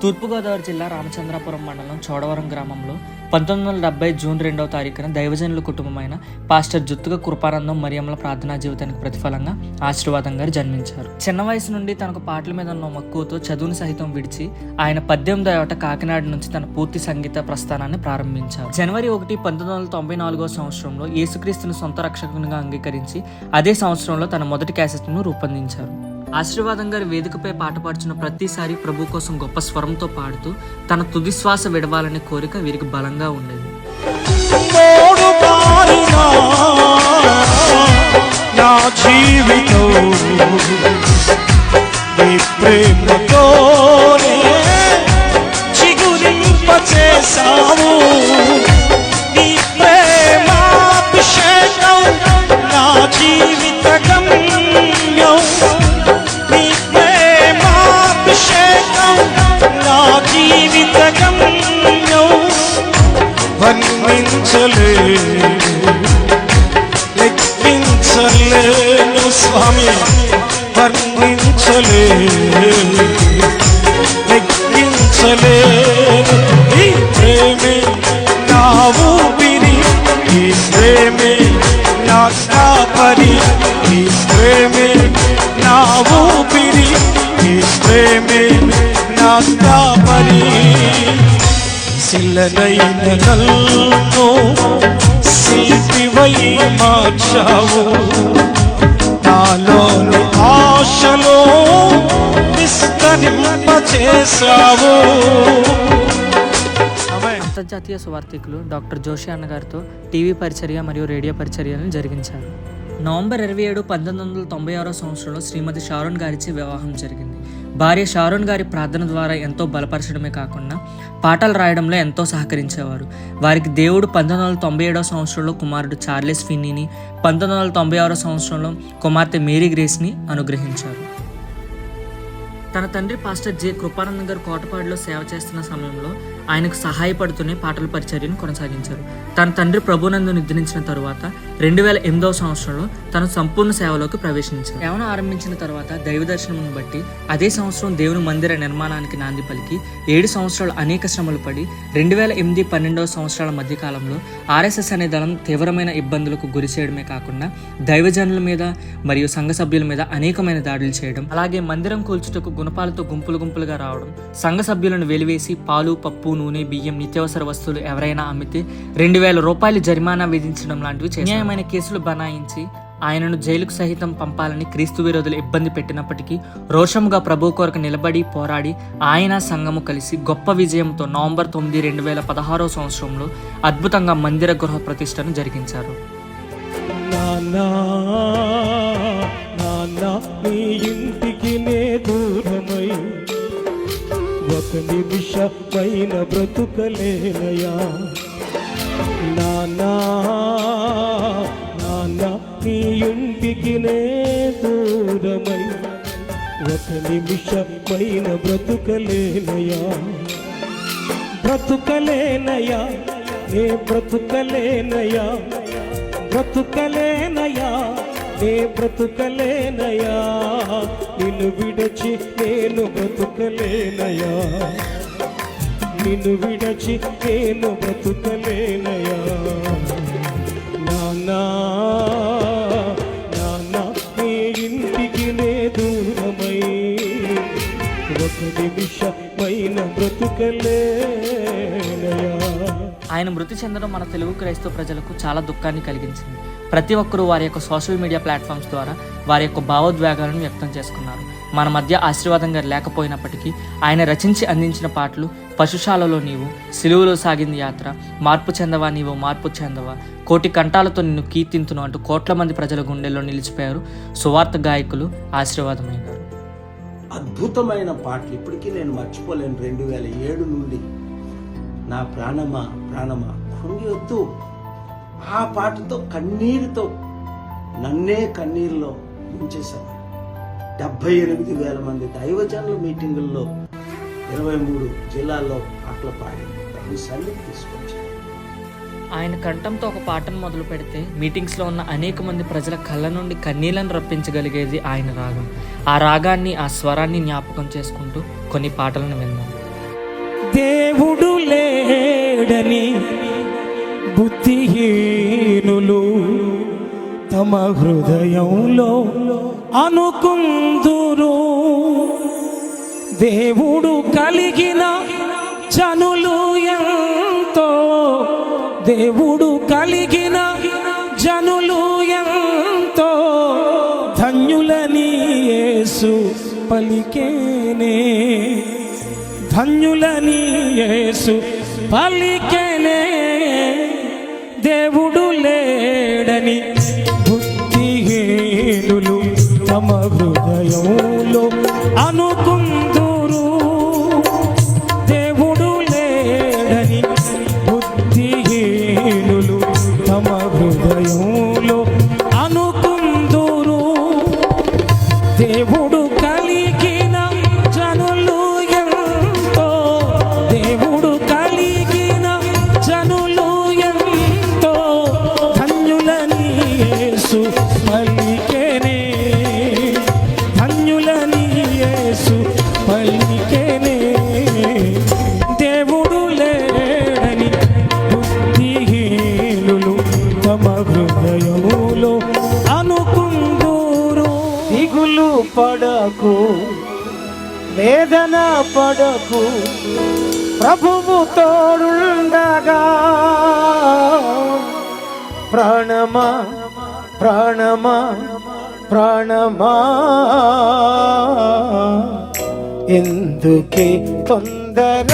తూర్పుగోదావరి జిల్లా రామచంద్రాపురం మండలం చోడవరం గ్రామంలో 1970 జూన్ 2వ తారీఖున దైవజనుల కుటుంబమైన పాస్టర్ జుత్తుగ కృపానందం మరియమ్మల ప్రార్థనా జీవితానికి ప్రతిఫలంగా ఆశీర్వాదం గారు జన్మించారు. చిన్న వయసు నుండి తనకు పాటల మీద ఉన్న మక్కువతో చదువుని సహితం విడిచి ఆయన 18వ ఏట కాకినాడ నుంచి తన పూర్తి సంగీత ప్రస్థానాన్ని ప్రారంభించారు. జనవరి 1, 1994 సంవత్సరంలో యేసుక్రీస్తుని సొంత రక్షకునిగా అంగీకరించి అదే సంవత్సరంలో తన మొదటి క్యాసెట్ను రూపొందించారు. ఆశీర్వాదం గారి వేదికపై పాట పాడుచున్న ప్రతిసారి ప్రభు కోసం గొప్ప స్వరంతో పాడుతూ తన తుది శ్వాస విడవాలనే కోరిక వీరికి బలంగా ఉండేది. లెక్కించలేను స్వామి, లెక్కించలేను ఈ ప్రేమే నా ఊపిరి, ఈ ప్రేమే నా కాపరి, ఈ ప్రేమే నా ఊపిరి, ఈ ప్రేమే నా కాపరి. శిలనైన నన్ను శిల్పివై మార్చావు, నాలోని ఆశలో విస్తరింపచేశావు. అంతర్జాతీయ సువార్థికులు డాక్టర్ జోషి అన్న గారితో టీవీ పరిచర్య మరియు రేడియో పరిచర్యలను జరిగించారు. నవంబర్ 27, 1996 సంవత్సరంలో శ్రీమతి షారోన్ గారిచే వివాహం జరిగింది. భార్య షారోన్ గారి ప్రార్థన ద్వారా ఎంతో బలపరచడమే కాకుండా పాటలు రాయడంలో ఎంతో సహకరించేవారు. వారికి దేవుడు 1997 సంవత్సరంలో కుమారుడు చార్లెస్ ఫిన్నీని, 1996 సంవత్సరంలో కుమార్తె మేరీ గ్రేస్ని అనుగ్రహించారు. తన తండ్రి పాస్టర్ జె కృపానందం గారు కోటపాడులో సేవ చేస్తున్న సమయంలో ఆయనకు సహాయపడుతూనే పాటల పరిచర్యను కొనసాగించారు. తన తండ్రి ప్రభునందు నిద్రించిన తరువాత 2008 సంవత్సరంలో తను సంపూర్ణ సేవలోకి ప్రవేశించారు. సేవను ఆరంభించిన తర్వాత దైవ దర్శనం బట్టి అదే సంవత్సరం దేవుని మందిర నిర్మాణానికి నాంది పలికి 7 సంవత్సరాలు అనేక శ్రమలు పడి 2008-12 సంవత్సరాల మధ్యకాలంలో ఆర్ఎస్ఎస్ అనే దళం తీవ్రమైన ఇబ్బందులకు గురి చేయడమే కాకుండా దైవజనుల మీద మరియు సంఘ సభ్యుల మీద అనేకమైన దాడులు చేయడం, అలాగే మందిరం కూల్చుటకు గుణపాలతో గుంపులుగా రావడం, సంఘ సభ్యులను వెలివేసి పాలు, పప్పు, నూనె, బియ్యం, నిత్యావసర వస్తువులు ఎవరైనా అమ్మితే 2,000 రూపాయలు జరిమానా విధించడం లాంటివి న్యాయమైన కేసులు బనాయించి ఆయనను జైలుకు సహితం పంపాలని క్రీస్తు విరోధులు ఇబ్బంది పెట్టినప్పటికీ రోషముగా ప్రభు కొరకు నిలబడి పోరాడి ఆయన సంఘము కలిసి గొప్ప విజయంతో నవంబర్ 9, 2016 సంవత్సరంలో అద్భుతంగా మందిర గృహ ప్రతిష్టను జరిగించారు. ఒక నిమిషమైన బ్రతుకలేనయా నాన్నా, నీ ఇంటికి నే దూరమై ఒక నిమిషమైన బ్రతుకలేనయా, బ్రతుకలేనయా, నే బ్రతుకలేనయా, బ్రతుకలేనయా, నే బ్రతుకలేనయా, నిన్ను విడచి నేను బ్రతుకలేనయా, నిన్ను విడచి నేను బ్రతుకలేనయా. నాన్నా, నీ ఇంటికి నే దూరమై ఒక నిమిషమైన బ్రతుకలేనయా. ఆయన మృతి చెందడం మన తెలుగు క్రైస్తవ ప్రజలకు చాలా దుఃఖాన్ని కలిగించింది. ప్రతి ఒక్కరూ వారి యొక్క సోషల్ మీడియా ప్లాట్ఫామ్స్ ద్వారా వారి యొక్క భావోద్వేగాలను వ్యక్తం చేసుకున్నారు. మన మధ్య ఆశీర్వాదం గారు లేకపోయినప్పటికీ ఆయన రచించి అందించిన పాటలు పశుశాలలో నీవు, సిలువలో సాగింది యాత్ర, మార్పు చెందవా నీవు మార్పు చెందవా, కోటి కంఠాలతో నిన్ను కీర్తింతును అంటూ కోట్ల మంది ప్రజల గుండెల్లో నిలిచిపోయారు సువార్త గాయకులు ఆశీర్వాదమైనారు. అద్భుతమైన పాటలు ఇప్పటికీ నేను మర్చిపోలేను. 2007 నుండి నా ప్రాణమా ప్రాణమా కృంగివద్దు ఆ పాటతో కన్నీరుతో నన్నే కన్నీరులో ముంచేశారు. 78,000 మంది దైవజనుల మీటింగుల్లో 23 జిల్లాల్లో పాటలు పాడి సన్నిధి తీసుకొచ్చారు. ఆయన కంఠంతో ఒక పాటను మొదలు పెడితే మీటింగ్స్లో ఉన్న అనేక మంది ప్రజల కళ్ళ నుండి కన్నీళ్లను రప్పించగలిగేది ఆయన రాగం. ఆ రాగాన్ని, ఆ స్వరాన్ని జ్ఞాపకం చేసుకుంటూ కొన్ని పాటలను విందాం. దేవుడు లేడని బుద్ధిహీనులు తమ హృదయంలో అనుకుందురు. దేవుడు కలిగిన జనులు ఎంతో, దేవుడు కలిగిన జనులు ఎంతో ధన్యులని యేసు పలికేనే, ధన్యులని యేసు పలికేనే. దేవుడు లేడని బుద్ధిహీనులు తమ హృదయంలో అనుకుందురు. దేవుడు లేడని బుద్ధిహీనులు తమ హృదయంలో అనుకుందురు. దేవుడు కలిగిన జనులు ఎంతో, దేవుడు కలిగిన జనులు ఎంతో ధన్యులని యేసు పలికేనే, ధన్యులని యేసు పలికేనే. దేవుడు లేడని బుద్ధిహీనులు తమ హృదయములో అనుకుందురు. దిగులు పడకు, వేదన పడకు, ప్రభువు తోడుండగా. ప్రాణమా ప్రాణమా ప్రాణమా ఎందుకే తొందర.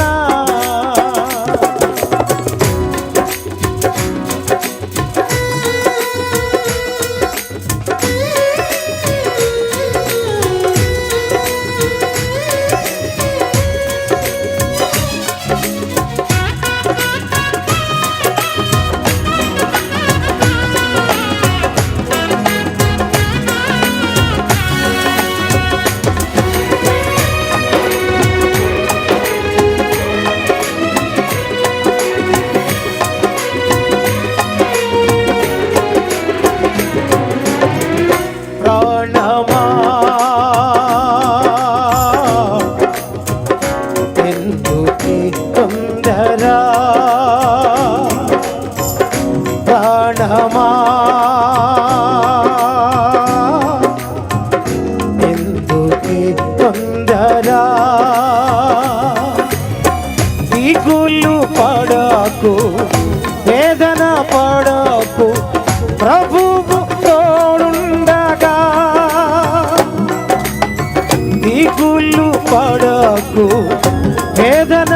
ప్రాణమా ఎందుకే తొందర. దిగులు పడకు, వేదన పడకు, ప్రభువు తోడుండగా. దిగులు పడకు, వేదన